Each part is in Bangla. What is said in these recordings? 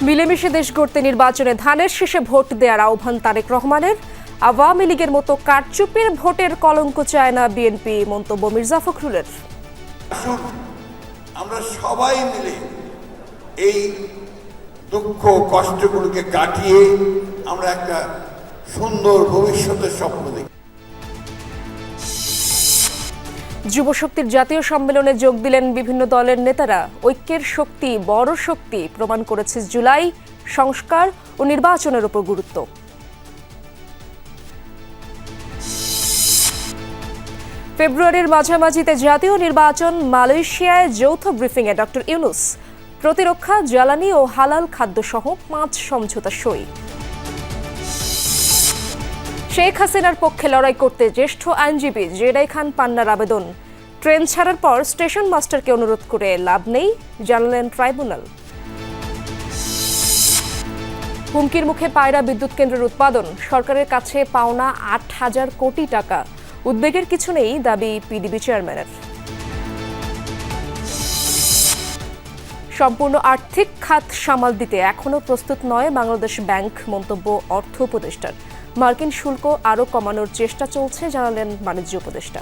মিলেমিশে দেশ গড়তে নির্বাচনে ধানের শীষে ভোট দেওয়ার আহ্বান তারেক রহমানের। আওয়ামী লীগের মতো কারচুপির ভোটের কলঙ্ক চায় না বিএনপি, মন্তব্য মির্জা ফখরুলের। আসুন আমরা সবাই মিলে এই দুঃখ কষ্টগুলোকে কাটিয়ে আমরা একটা সুন্দর ভবিষ্যতের স্বপ্ন দেখি। যুবশক্তির জাতীয় সম্মেলনে যোগ দিলেন বিভিন্ন দলের নেতারা। ঐক্যের শক্তি বড় শক্তি প্রমাণ করেছে জুলাই, সংস্কার ও নির্বাচনের উপর গুরুত্ব। ফেব্রুয়ারির মাঝামাঝিতে জাতীয় নির্বাচন, মালয়েশিয়ায় যৌথ ব্রিফিংয়ে ডক্টর ইউনূস। প্রতিরক্ষা, জ্বালানি ও হালাল খাদ্যসহ 5 সমঝোতা সই। শেখ হাসিনার পক্ষে লড়াই করতে জ্যেষ্ঠ আইনজীবী জেডাই খান পান্নার আবেদন। ট্রেন ছাড়ার পর স্টেশন মাস্টারকে অনুরোধ করে লাভ নেই, জানালেন ট্রাইব্যুনাল। হুমকির মুখে পায়রা বিদ্যুৎ কেন্দ্রের উৎপাদন, সরকারের কাছে পাওনা 8,000 কোটি টাকা। উদ্বেগের কিছু নেই, দাবি পিডিবি চেয়ারম্যানের। সম্পূর্ণ আর্থিক খাত সামাল দিতে এখনো প্রস্তুত নয় বাংলাদেশ ব্যাংক, মন্তব্য অর্থ উপদেষ্টার। মার্কিন শুল্ক আরও কমানোর চেষ্টা চলছে, জানালেন বাণিজ্য উপদেষ্টা।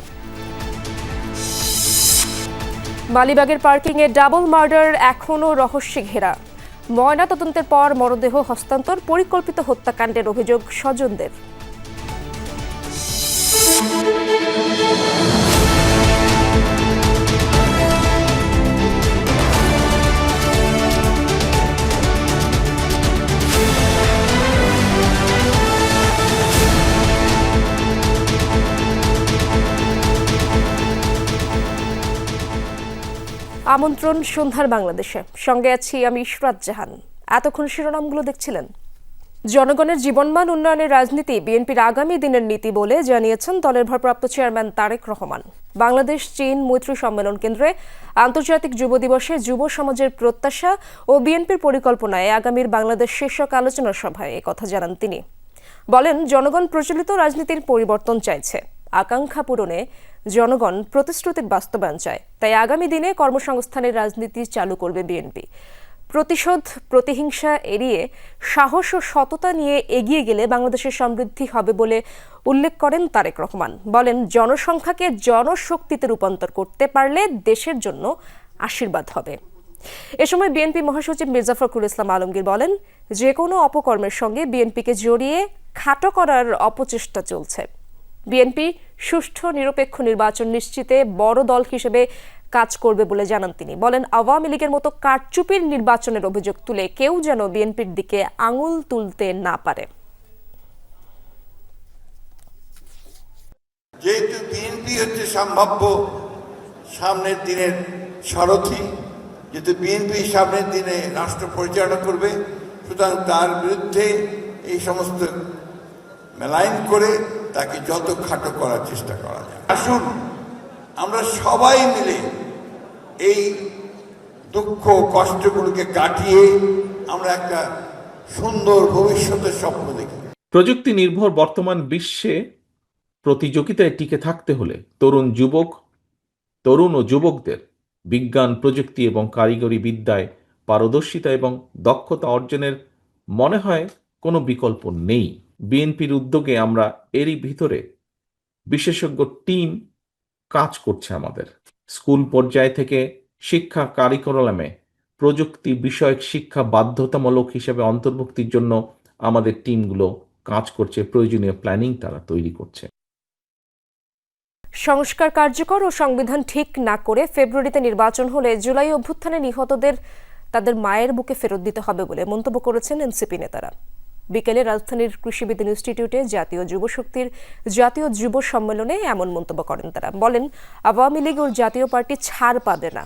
মালিবাগের পার্কিংয়ে ডাবল মার্ডার এখনও রহস্যে ঘেরা। ময়নাতদন্তের পর মরদেহ হস্তান্তর, পরিকল্পিত হত্যাকাণ্ডের অভিযোগ স্বজনদের। আমন্ত্রণ সন্ধ্যার বাংলাদেশে, সঙ্গে আছি আমি ইশরাত জাহান। এতক্ষণ শিরোনামগুলো দেখছিলেন। জনগণের জীবনমান উন্নয়নের রাজনীতি বিএনপির আগামী দিনের নীতি বলে জানিয়েছেন দলের ভারপ্রাপ্ত চেয়ারম্যান তারেক রহমান। বাংলাদেশ চীন মৈত্রী সম্মেলন কেন্দ্রে আন্তর্জাতিক যুব দিবসে যুব সমাজের প্রত্যাশা ও বিএনপির পরিকল্পনায় আগামীর বাংলাদেশ শীর্ষক আলোচনা সভায় একথা জানান তিনি। বলেন, জনগণ প্রচলিত রাজনীতির পরিবর্তন চাইছে। আকাঙ্ক্ষা পূরণে জনগণ প্রতিশ্রুতির বাস্তবায়ন চায়। তাই আগামী দিনে কর্মসংস্থানের রাজনীতি চালু করবে বিএনপি। প্রতিশোধ, প্রতিহিংসা এড়িয়ে সাহস ও সততা নিয়ে এগিয়ে গেলে বাংলাদেশের সমৃদ্ধি হবে বলে উল্লেখ করেন তারেক রহমান। বলেন, জনসংখ্যাকে জনশক্তিতে রূপান্তর করতে পারলে দেশের জন্য আশীর্বাদ হবে। এ সময় বিএনপি মহাসচিব মির্জা ফখরুল ইসলাম আলমগীর বলেন, যে কোনো অপকর্মের সঙ্গে বিএনপিকে জড়িয়ে খাটো করার অপচেষ্টা চলছে। বিএনপি সুষ্ঠু নিরপেক্ষ নির্বাচন নিশ্চিতে বড় দল হিসেবে কাজ করবে বলে জানান তিনি। বলেন, আওয়ামী লীগের মতো কারচুপির নির্বাচনের অভিযোগ তুলে কেউ যেন বিএনপির দিকে আঙুল তুলতে না পারে। যেহেতু বিএনপি হচ্ছে সম্ভাব্য সামনের দিনের সারথি, যেহেতু বিএনপি সামনের দিনে রাষ্ট্র পরিচালনা করবে, সুতরাং তার বিরুদ্ধে এই সমস্ত মেলাইন করে তাকে যত খাটো করার চেষ্টা করা যায়। আসুন আমরা সবাই মিলে এই দুঃখ কষ্টগুলোকে কাটিয়ে আমরা একটা সুন্দর ভবিষ্যতের স্বপ্ন দেখি। প্রযুক্তি নির্ভর বর্তমান বিশ্বে প্রতিযোগিতায় টিকে থাকতে হলে তরুণ ও যুবকদের বিজ্ঞান, প্রযুক্তি এবং কারিগরি বিদ্যায় পারদর্শিতা এবং দক্ষতা অর্জনের মনে হয় কোনো বিকল্প নেই। বিএনপির উদ্যোগে আমরা এরই ভিতরে বিশেষজ্ঞ টিম কাজ করছে। আমাদের স্কুল পর্যায় থেকে শিক্ষা কারিকুলামে প্রযুক্তি বিষয়ক শিক্ষা বাধ্যতামূলক হিসেবে অন্তর্ভুক্তির জন্য আমাদের টিমগুলো কাজ করছে। প্রয়োজনীয় প্ল্যানিং তারা তৈরি করছে। সংস্কার কার্যকর ও সংবিধান ঠিক না করে ফেব্রুয়ারিতে নির্বাচন হলে জুলাই অভ্যুত্থানে নিহতদের তাদের মায়ের বুকে ফেরত দিতে হবে বলে মন্তব্য করেছেন এনসিপি নেতারা। বিকেলে রাজধানীর কৃষিবিদ ইনস্টিটিউটে জাতীয় যুব শক্তির জাতীয় যুব সম্মেলনে এমন মন্তব্য করেন তারা। বলেন, আওয়ামী লীগ ও জাতীয় পার্টি ছাড় পাবে না।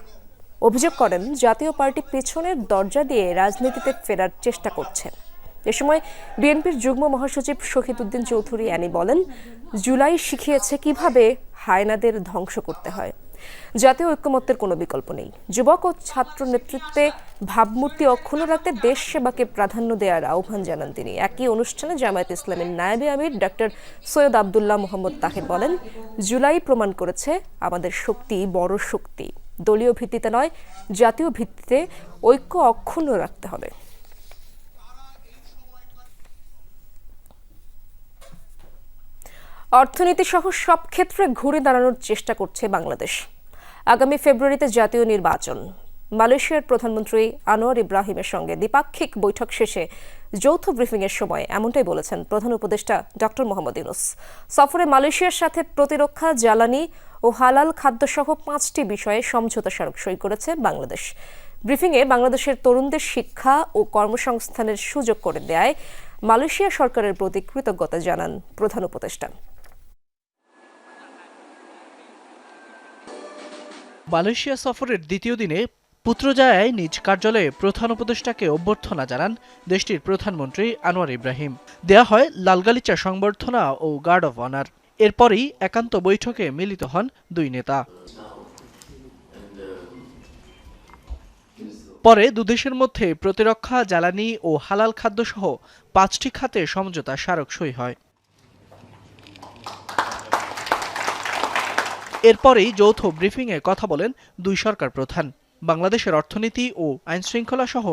অভিযোগ করেন, জাতীয় পার্টি পেছনের দরজা দিয়ে রাজনীতিতে ফেরার চেষ্টা করছে। এ সময় বিএনপির যুগ্ম মহাসচিব শহীদউদ্দিন চৌধুরী অ্যানি বলেন, জুলাই শিখিয়েছে কিভাবে হায়নাদের ধ্বংস করতে হয়। জাতীয় ঐক্যমত্যের কোনো বিকল্প নেই। যুবক ও ছাত্র নেতৃত্বে ভাবমূর্তি অক্ষুণ্ণ রাখতে দেশ সেবাকে প্রাধান্য দেওয়ার আহ্বান জানান তিনি। একই অনুষ্ঠানে জামায়াত ইসলামের নায়েবে আমির ডক্টর সৈয়দ আবদুল্লাহ মোহাম্মদ তাহের বলেন, জুলাই প্রমাণ করেছে আমাদের শক্তি বড় শক্তি। দলীয় ভিত্তিতে নয়, জাতীয় ভিত্তিতে ঐক্য অক্ষুণ্ণ রাখতে হবে। অর্থনীতি সহ সব ক্ষেত্রে ঘুরে দাঁড়ানোর চেষ্টা করছে বাংলাদেশ। আগামী ফেব্রুয়ারিতে জাতীয় নির্বাচন। মালয়েশিয়ার প্রধানমন্ত্রী আনোয়ার ইব্রাহিমের সঙ্গে দ্বিপাক্ষিক বৈঠক শেষে যৌথ ব্রিফিংয়ের সময় এমনটাই বলেছেন প্রধান উপদেষ্টা ডক্টর মোহাম্মদ ইউনূস। সফরে মালয়েশিয়ার সাথে প্রতিরক্ষা, জ্বালানি ও হালাল খাদ্যসহ 5টি বিষয়ে সমঝোতা স্মারক সই করেছে বাংলাদেশ। ব্রিফিংয়ে বাংলাদেশের তরুণদের শিক্ষা ও কর্মসংস্থানের সুযোগ করে দেয় মালয়েশিয়া সরকারের প্রতি কৃতজ্ঞতা জানান প্রধান উপদেষ্টা। মালয়েশিয়া সফরের দ্বিতীয় দিনে পুত্রজায়ায় নিজ কার্যালয়ে প্রধান উপদেষ্টাকে অভ্যর্থনা জানান দেশটির প্রধানমন্ত্রী আনোয়ার ইব্রাহিম। দেয়া হয় লালগালিচা সংবর্ধনা ও গার্ড অব অনার। এরপরই একান্ত বৈঠকে মিলিত হন দুই নেতা। পরে দুদেশের মধ্যে প্রতিরক্ষা, জ্বালানি ও হালাল খাদ্যসহ 5টি খাতে সমঝোতা স্মারক সই হয়। এরপরেই যৌথ ব্রিফিংয়ে কথা বলেন দুই সরকার প্রধান। বাংলাদেশের অর্থনীতি ও আইনশৃঙ্খলা সহ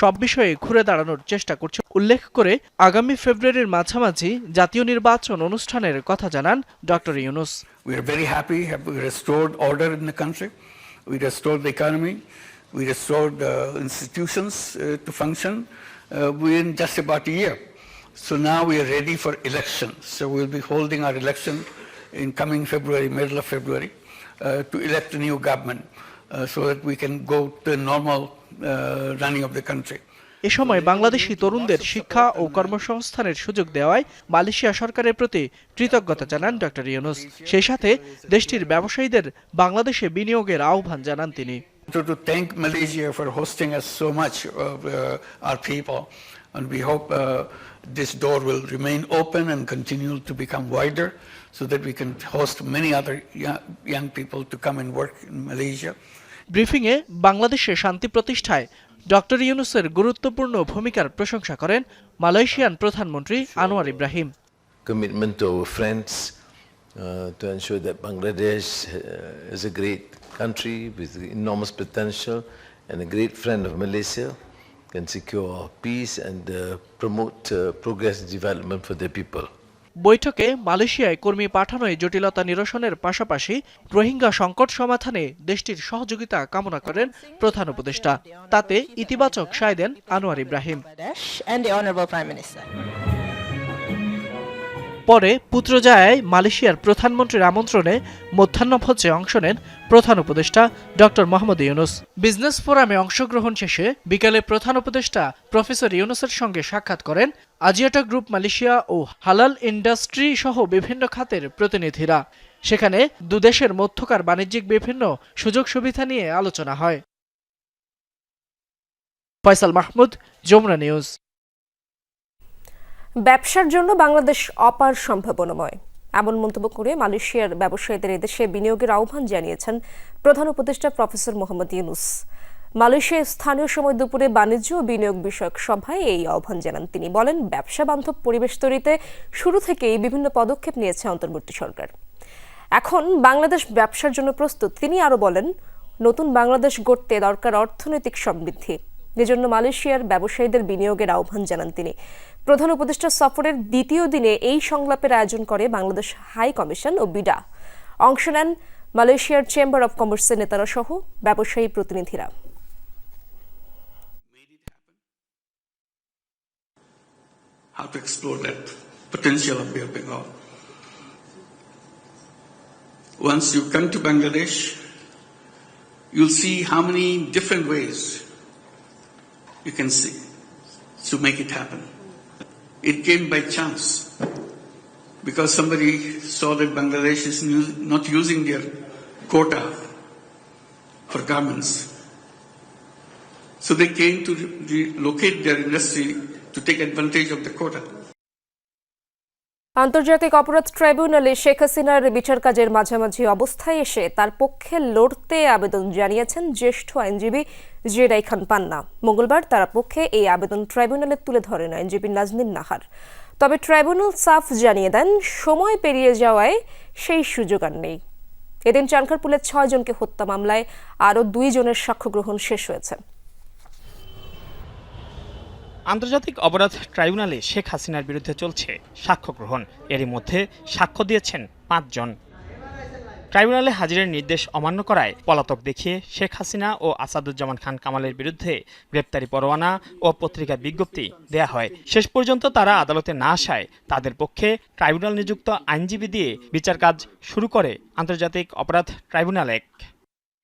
সব বিষয়ে ঘুরে দাঁড়ানোর চেষ্টা করছে উল্লেখ করে আগামী ফেব্রুয়ারির মাঝামাঝি জাতীয় নির্বাচন অনুষ্ঠানের কথা জানান doctor Yunus. We are very happy. We restored order in the country. We restored the economy. We restored institutions to function within just about a year. So now we are ready for elections. So we'll be holding our election in coming February, middle of February, to elect a new government so that we can go to the normal running of the country. এ সময় বাংলাদেশি তরুণদের শিক্ষা ও কর্মসংস্থানের সুযোগ দেওয়ায় মালয়েশিয়া সরকারের প্রতি কৃতজ্ঞতা জানান ডক্টর ইউনূস। সেই সাথে দেশটির ব্যবসায়ীদের বাংলাদেশে বিনিয়োগের আহ্বান জানান তিনি। To thank Malaysia for hosting us so much of our people, and we hope this door will remain open and continue to become wider so that we can host many other young people to come and work in Malaysia. ব্রিফিংয়ে বাংলাদেশে শান্তি প্রতিষ্ঠায় ডক্টর ইউনূসের গুরুত্বপূর্ণ ভূমিকার প্রশংসা করেন মালয়েশিয়ান প্রধানমন্ত্রী Anwar Ibrahim. Commitment to our friends to ensure that Bangladesh is a great country with enormous potential and a great friend of Malaysia, can secure peace and promote progress and development for their people. বৈঠকে মালয়েশিয়ায় কর্মী পাঠানোয় জটিলতা নিরসনের পাশাপাশি রোহিঙ্গা সংকট সমাধানে দেশটির সহযোগিতা কামনা করেন প্রধান উপদেষ্টা। তাতে ইতিবাচক সায় দেন আনোয়ার ইব্রাহিম। পরে পুত্রজায়ায় মালয়েশিয়ার প্রধানমন্ত্রীর আমন্ত্রণে মধ্যাহ্নভোজে অংশ নেন প্রধান উপদেষ্টা ডক্টর মোহাম্মদ ইউনূস। বিজনেস ফোরামে অংশগ্রহণ শেষে বিকেলে প্রধান উপদেষ্টা প্রফেসর ইউনূসের সঙ্গে সাক্ষাৎ করেন আজিয়াটা গ্রুপ মালয়েশিয়া ও হালাল ইন্ডাস্ট্রি সহ বিভিন্ন খাতের প্রতিনিধিরা। সেখানে দুদেশের মধ্যকার বাণিজ্যিক বিভিন্ন সুযোগ সুবিধা নিয়ে আলোচনা হয়। ফয়সাল মাহমুদ, যমুনা নিউজ। ব্যবসার জন্য বাংলাদেশ অপার সম্ভাবনাময়, এমন মন্তব্য করে মালয়েশিয়ার ব্যবসায়ীদের এদেশে বিনিয়োগের আহ্বান জানিয়েছেন প্রধান উপদেষ্টা প্রফেসর মোহাম্মদ ইউনূস। মালয়েশিয়ায় স্থানীয় সময় দুপুরে বাণিজ্য ও বিনিয়োগ বিষয়ক সভায় এই আহ্বান জানান তিনি। বলেন, ব্যবসা বান্ধব পরিবেশ তৈরিতে শুরু থেকেই বিভিন্ন পদক্ষেপ নিয়েছে অন্তর্বর্তী সরকার। এখন বাংলাদেশ ব্যবসার জন্য প্রস্তুত। তিনি আরও বলেন, নতুন বাংলাদেশ গড়তে দরকার অর্থনৈতিক সমৃদ্ধি। এজন্য মালয়েশিয়ার ব্যবসায়ীদের বিনিয়োগের আহ্বান জানান তিনি। প্রধান উপদেষ্টা সফরের দ্বিতীয় দিনে এই সংলাপের আয়োজন করে বাংলাদেশ হাই কমিশন ও বিডা। অংশ নেন মালয়েশিয়ার চেম্বার অব কমার্সের নেতারা সহ ব্যবসায়ী প্রতিনিধিরা। How to explore that potential of Bay of Bengal. Once you come to Bangladesh, you'll see how many different ways you can see to make it happen. It came by chance because somebody saw that Bangladesh is not using their quota for garments. So they came to relocate their industry to take advantage of the quota. আন্তর্জাতিক অপরাধ ট্রাইব্যুনালে শেখ হাসিনার বিচার কাজের মাঝামাঝি অবস্থায় এসে তার পক্ষে লড়তে আবেদন জানিয়েছেন জ্যেষ্ঠ আইনজীবী জেরাই খান পান্না। মঙ্গলবার তার পক্ষে এই আবেদন ট্রাইব্যুনালে তুলে ধরেন আইনজীবী নাজনীন নাহার। তবে ট্রাইব্যুনাল সাফ জানিয়ে দেন, সময় পেরিয়ে যাওয়ায় সেই সুযোগ আর নেই। এদিন চানখারপুলের 6 জনকে হত্যা মামলায় আরও 2 জনের সাক্ষ্য গ্রহণ শেষ হয়েছে। আন্তর্জাতিক অপরাধ ট্রাইব্যুনালে শেখ হাসিনার বিরুদ্ধে চলছে সাক্ষ্য গ্রহণ। এরই মধ্যে সাক্ষ্য দিয়েছেন 5 জন। ট্রাইব্যুনালে হাজিরের নির্দেশ অমান্য করায় পলাতক দেখিয়ে শেখ হাসিনা ও আসাদুজ্জামান খান কামালের বিরুদ্ধে গ্রেপ্তারি পরোয়ানা ও পত্রিকা বিজ্ঞপ্তি দেয়া হয়। শেষ পর্যন্ত তারা আদালতে না আসায় তাদের পক্ষে ট্রাইব্যুনাল নিযুক্ত আইনজীবী দিয়ে বিচার কাজ শুরু করে আন্তর্জাতিক অপরাধ ট্রাইব্যুনাল 1।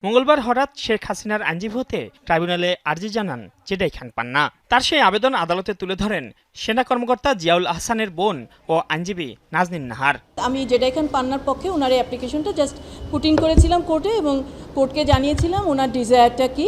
মঙ্গলবার হঠাৎ শেখ হাসিনার আইনজীবী হতে ট্রাইব্যুনালে আর্জি জানান জেডাই খান পান্না। তার সেই আবেদন আদালতে তুলে ধরেন সেনা কর্মকর্তা জিয়াউল আহসানের বোন ও আইনজীবী নাজনীন নাহার। আমি জেডাই খান পান্নার পক্ষে ওনার এই অ্যাপ্লিকেশনটা জাস্ট পুট ইন করেছিলাম কোর্টে এবং কোর্টকে জানিয়েছিলাম ওনার ডিজায়ারটা কি,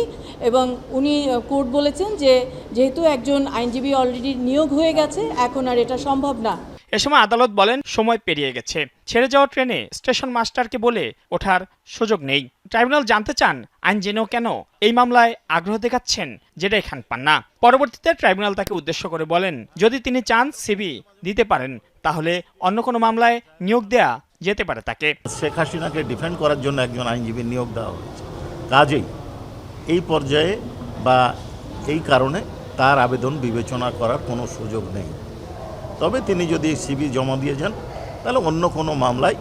এবং উনি কোর্ট বলেছেন যে যেহেতু একজন আইনজীবী অলরেডি নিয়োগ হয়ে গেছে এখন আর এটা সম্ভব না। এ সময় আদালত বলেন সময় পেরিয়ে গেছে, ছেড়ে যাওয়া ট্রেনে স্টেশন মাস্টারকে বলে ওঠার সুযোগ নেই। ট্রাইব্যুনাল জানতে চান আইন জেনেও কেন এই মামলায় আগ্রহ দেখাচ্ছেন জেডাই খান পান্না। পরবর্তীতে ট্রাইব্যুনাল তাকে উদ্দেশ্য করে বলেন যদি তিনি চান সিবি দিতে পারেন, তাহলে অন্য কোনো মামলায় নিয়োগ দেয়া যেতে পারে তাকে। শেখ হাসিনাকে ডিফেন্ড করার জন্য একজন আইনজীবী নিয়োগ দেওয়া হয়েছে, কাজেই এই পর্যায়ে বা এই কারণে তার আবেদন বিবেচনা করার কোনো সুযোগ নেই। তবে তিনি যদি সিবি জমা দিয়ে যান তাহলে অন্য কোনো মামলায়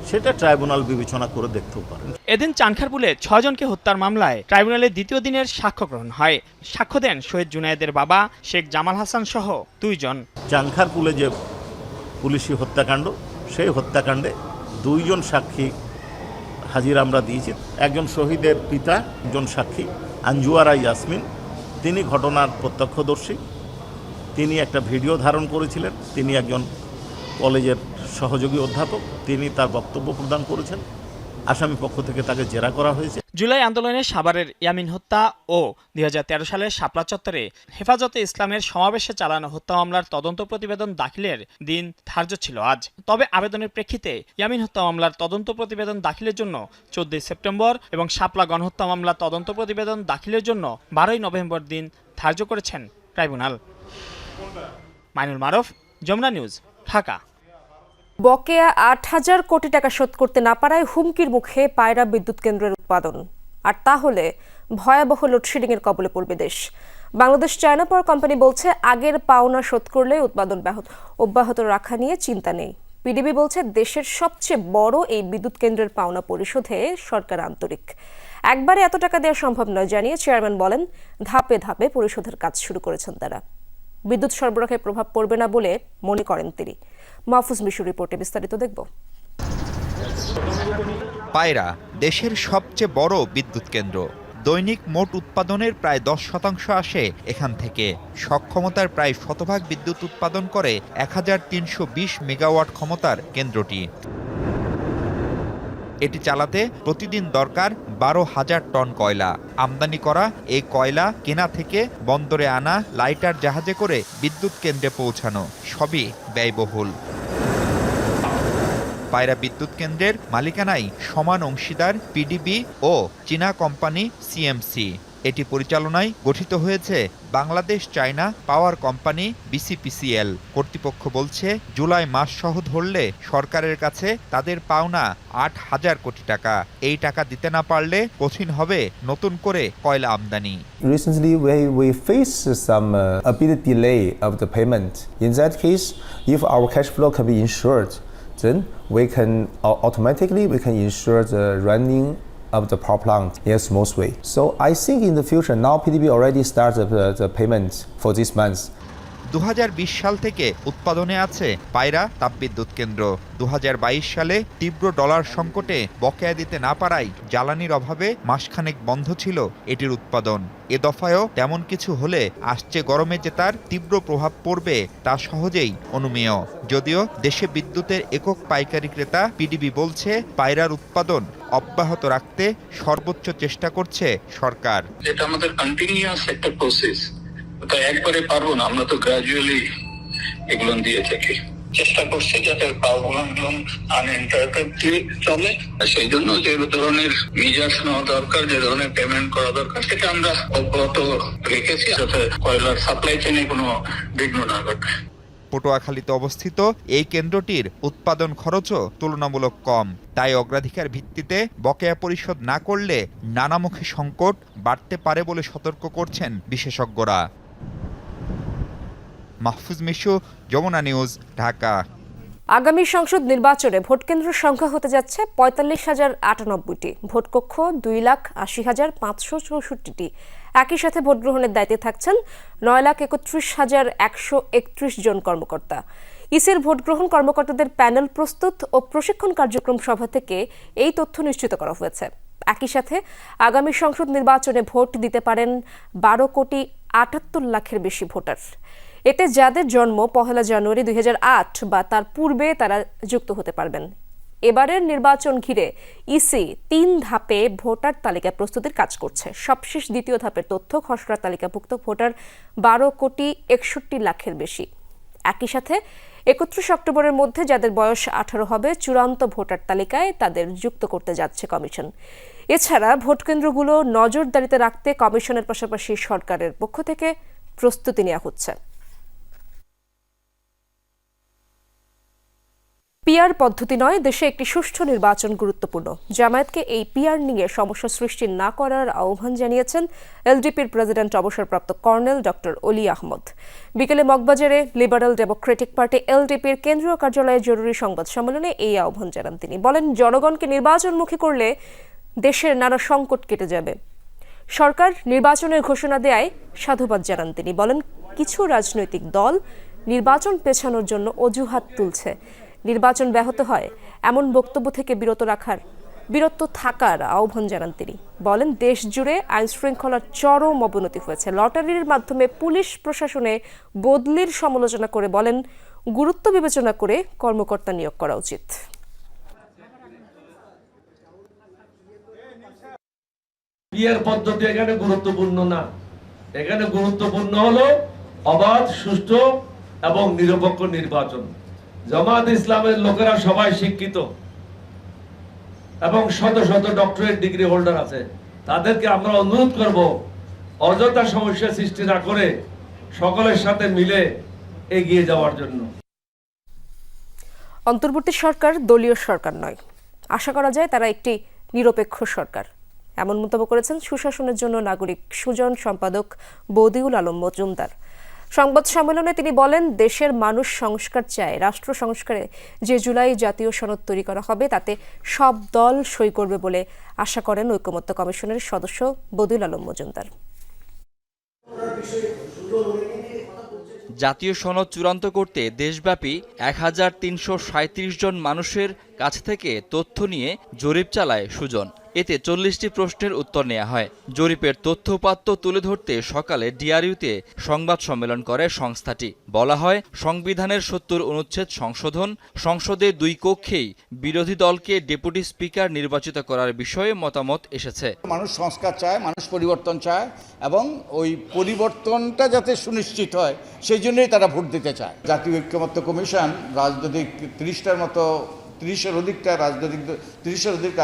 সেটা ট্রাইব্যুনাল বিবেচনা করে দেখতেও পারেন। এদিন চানখারপুলে 6 জনকে হত্যার মামলায় ট্রাইব্যুনালে দ্বিতীয় দিনের সাক্ষ্য গ্রহণ হয়। সাক্ষ্য দেন শহীদ জুনায়েদের বাবা শেখ জামাল হাসান সহ 2 জন। চানখারপুলে যে পুলিশি হত্যাকাণ্ড, সেই হত্যাকাণ্ডে 2 জন সাক্ষী হাজির আমরা দিয়েছি। একজন শহীদের পিতা, একজন সাক্ষী আঞ্জুয়ারা ইয়াসমিন, তিনি ঘটনার প্রত্যক্ষদর্শী। তিনি একটা ভিডিও ধারণ করেছিলেন। তিনি একজন কলেজের সহযোগী অধ্যাপক, তিনি তার বক্তব্য প্রদান করেছেন। আসামি পক্ষ থেকে তাকে জেরা করা হয়েছে। জুলাই আন্দোলনে সাভারের ইয়ামিন হত্যা ও 2013 সালে শাপলা চত্বরে হেফাজতে ইসলামের সমাবেশে চালানো হত্যা মামলার তদন্ত প্রতিবেদন দাখিলের দিন ধার্য ছিল আজ। তবে আবেদনের প্রেক্ষিতে ইয়ামিন হত্যা মামলার তদন্ত প্রতিবেদন দাখিলের জন্য 14 সেপ্টেম্বর এবং শাপলা গণহত্যা মামলার তদন্ত প্রতিবেদন দাখিলের জন্য 12 নভেম্বর দিন ধার্য করেছেন ট্রাইব্যুনাল। মাইনুল মারুফ, যমুনা নিউজ, ঢাকা। বকেয়া 8,000 কোটি টাকা শোধ করতে না পারায় হুমকির মুখে পায়রা বিদ্যুৎ কেন্দ্রের উৎপাদন। আর তাহলে ভয়াবহ লোডশেডিংয়ের কবলে পড়বে দেশ। বাংলাদেশ চায়না পাওয়ার কোম্পানি বলছে আগের পাওনা শোধ করলে উৎপাদন অব্যাহত রাখা নিয়ে চিন্তা নেই। পিডিবি বলছে দেশের সবচেয়ে বড় এই বিদ্যুৎ কেন্দ্রের পাওনা পরিশোধে সরকার আন্তরিক। একবারে এত টাকা দেওয়া সম্ভব নয় জানিয়ে চেয়ারম্যান বলেন ধাপে ধাপে পরিশোধের কাজ শুরু করেছেন তারা। বিদ্যুৎ সরবরাহে প্রভাব পড়বে না বলে মনে করেন তিনি। মাহফুজ মিশুর রিপোর্টে বিস্তারিত দেখব। পায়রা দেশের সবচেয়ে বড় বিদ্যুৎ কেন্দ্র। দৈনিক মোট উৎপাদনের প্রায় 10% আসে এখান থেকে। সক্ষমতার প্রায় শতভাগ বিদ্যুৎ উৎপাদন করে 1320 মেগাওয়াট ক্ষমতার কেন্দ্রটি। এটি চালাতে প্রতিদিন দরকার 12,000 টন কয়লা। আমদানি করা এই কয়লা কেনা থেকে বন্দরে আনা, লাইটার জাহাজে করে বিদ্যুৎ কেন্দ্রে পৌঁছানো সবই ব্যয়বহুল। পায়রা বিদ্যুৎ কেন্দ্রের মালিকানায় সমান অংশীদার পিডিবি ও চীনা কোম্পানি সিএমসি। এটি পরিচালনায় গঠিত হয়েছে বাংলাদেশ চায়না পাওয়ার কোম্পানি বিসিপিসিএল। কর্তৃপক্ষ বলছে জুলাই মাস সহ ধরলে সরকারের কাছে তাদের পাওনা 8,000 কোটি টাকা। এই টাকা দিতে না পারলে কঠিন হবে নতুন করে কয়লা আমদানি। Recently we face some a bit delay of the payment. In that case, if our cash flow can be ensured, then we can automatically ensure the running of the power plant in a smooth way. So I think in the future, now PDB already started the payment for this month. 2020 সাল থেকে উৎপাদনে আছে পায়রা তাপবিদ্যুৎ কেন্দ্র। 2022 সালে তীব্র ডলার সংকটে বকেয়া দিতে না পারায় জ্বালানির অভাবে মাসখানেক বন্ধ ছিল এটির উৎপাদন। এ দফায়ও তেমন কিছু হলে আসছে গরমে যে তার তীব্র প্রভাব পড়বে তা সহজেই অনুমেয়। যদিও দেশে বিদ্যুতের একক পাইকারি ক্রেতা পিডিবি বলছে পায়রার উৎপাদন অব্যাহত রাখতে সর্বোচ্চ চেষ্টা করছে সরকার। এটা আমাদের কন্টিনিউয়াস একটা প্রসেস, তো একবারে পারবো না, আমরা তো গ্রাজুয়ালি এগুলো দিয়ে থাকি। চেষ্টা করছি যাতে পাওয়াগুলো আনইন্টারাপ্টেডলি চলে। সেই জন্য যে ধরনের মেজার্স নেওয়া দরকার, যে ধরনের পেমেন্ট করা দরকার, সেটা আমরা অব্যাহত রেখেছি যাতে কয়লার সাপ্লাই চেনে কোনো বিঘ্ন না ঘটে। পটুয়াখালীতে অবস্থিত এই কেন্দ্রটির উৎপাদন খরচও তুলনামূলক কম। তাই অগ্রাধিকার ভিত্তিতে বকেয়া পরিশোধ না করলে নানামুখী সংকট বাড়তে পারে বলে সতর্ক করছেন বিশেষজ্ঞরা। মাহফুজ মিশু, যমুনা নিউজ, ঢাকা। আগামী সংসদ নির্বাচনে ভোটকেন্দ্র সংখ্যা হতে যাচ্ছে ৪৫,০৯৮টি, ভোটকক্ষ ২,৮০,৫৬৪টি। একই সাথে ভোট গ্রহণের দায়িত্বে থাকছেন ৯,৩১,১৩১ জন কর্মকর্তা। ইসির ভোট গ্রহণ কর্মকর্তাদের প্যানেল প্রস্তুত ও প্রশিক্ষণ কার্যক্রম সভা থেকে এই তথ্য নিশ্চিত করা হয়েছে। একই সাথে আগামী সংসদ নির্বাচনে ভোট দিতে পারেন ১২,৭৮,০০,০০০ বেশি ভোটার। এতে যাদের জন্ম ১ জানুয়ারি ২০০৮ বা তার পূর্বে তারা যুক্ত হতে পারবেন। এবারের নির্বাচন ঘিরে ইসি ৩ ধাপে ভোটার তালিকা প্রস্তুতির কাজ করছে। সবশেষ দ্বিতীয় ধাপের তথ্য খসড়া তালিকাভুক্ত ভোটার ১২,৬১,০০,০০০ বেশি। একই সাথে ৩১ অক্টোবরের মধ্যে যাদের বয়স ১৮ হবে চূড়ান্ত ভোটার তালিকায় তাদের যুক্ত করতে যাচ্ছে কমিশন। এছাড়া ভোটকেন্দ্রগুলো নজরদারিতে রাখতে কমিশনের পাশাপাশি সরকারের পক্ষ থেকে প্রস্তুতি নেওয়া হচ্ছে। পিআর পদ্ধতি নয়, দেশে একটি সুষ্ঠু নির্বাচন গুরুত্বপূর্ণ। জামায়াতকে এই পিআর নিয়ে সমস্যা সৃষ্টি না করার আহ্বান জানিয়েছেন এলডিপির প্রেসিডেন্ট অবসরপ্রাপ্ত কর্নেল ডক্টর অলি আহমদ। বিকেলে মগবাজারে লিবারেল ডেমোক্রেটিক পার্টি এলডিপির কেন্দ্রীয় কার্যালয়ে জরুরি সংবাদ সম্মেলনে এই আহ্বান জানান তিনি। বলেন, জনগণকে নির্বাচনমুখী করলে দেশের নানা সংকট কেটে যাবে। সরকার নির্বাচনের ঘোষণা দেয় সাধুবাদ জানান তিনি। বলেন, কিছু রাজনৈতিক দল নির্বাচন পেছানোর জন্য অজুহাত তুলছে। নির্বাচন ব্যাহত হয় এমন বক্তব্য থেকে বিরত থাকার আহ্বান জানান তিনি। বলেন, দেশ জুড়ে আইন শৃঙ্খলার চরম অবনতি হয়েছে। লটারির মাধ্যমে পুলিশ প্রশাসনে বদলির সমালোচনা করে বলেন, গুরুত্ব বিবেচনা করে কর্মকর্তা নিয়োগ করা উচিত। পিআর পদ্ধতি এখানে গুরুত্বপূর্ণ না, এখানে গুরুত্বপূর্ণ হলো অবাধ, সুষ্ঠু এবং নিরপেক্ষ নির্বাচন। জামায়াত ইসলামের লোকেরা সবাই শিক্ষিত এবং শত শত ডক্টরেট ডিগ্রি হোল্ডার আছে। তাদেরকে আমরা অনুরোধ করব, অযথা সমস্যা সৃষ্টি না করে সকলের সাথে মিলে এগিয়ে যাওয়ার জন্য। অন্তর্বর্তী সরকার দলীয় সরকার নয়, আশা করা যায় তারা একটি নিরপেক্ষ সরকার, এমন মন্তব্য করেছেন সুশাসনের জন্য নাগরিক সুজন সম্পাদক বদিউল আলম মজুমদার। সংবাদ সম্মেলনে তিনি বলেন, দেশের মানুষ সংস্কার চায়। রাষ্ট্র সংস্কারে যে জুলাই জাতীয় সনদ তৈরি করা হবে তাতে সব দল সই করবে বলে আশা করেন ঐকমত্য কমিশনের সদস্য বদিউল আলম মজুমদার। জাতীয় সনদ চূড়ান্ত করতে দেশব্যাপী ১,৩৩৭ জন মানুষের কাছ থেকে তথ্য নিয়ে জরিপ চালায় সুজন। এতে ৪০টি প্রশ্নের উত্তর নেওয়া হয়। জরিপের তথ্য-উপাত্ত তুলে ধরতে সকালে ডিআরইউতে সংবাদ সম্মেলন করে সংস্থাটি। বলা হয়, সংবিধানের ৭০ অনুচ্ছেদ সংশোধন, সংসদে ২ কক্ষেই বিরোধী দলকে ডেপুটি স্পিকার নির্বাচিত করার বিষয়ে মতামত এসেছে। মানুষ সংস্কার চায়, মানুষ পরিবর্তন চায় এবং ওই পরিবর্তনটা যাতে সুনিশ্চিত হয় সেই জন্যই তারা ভোট দিতে চায়। জাতীয় ঐক্যমত্য কমিশন রাজনৈতিক ৩০-এর অধিক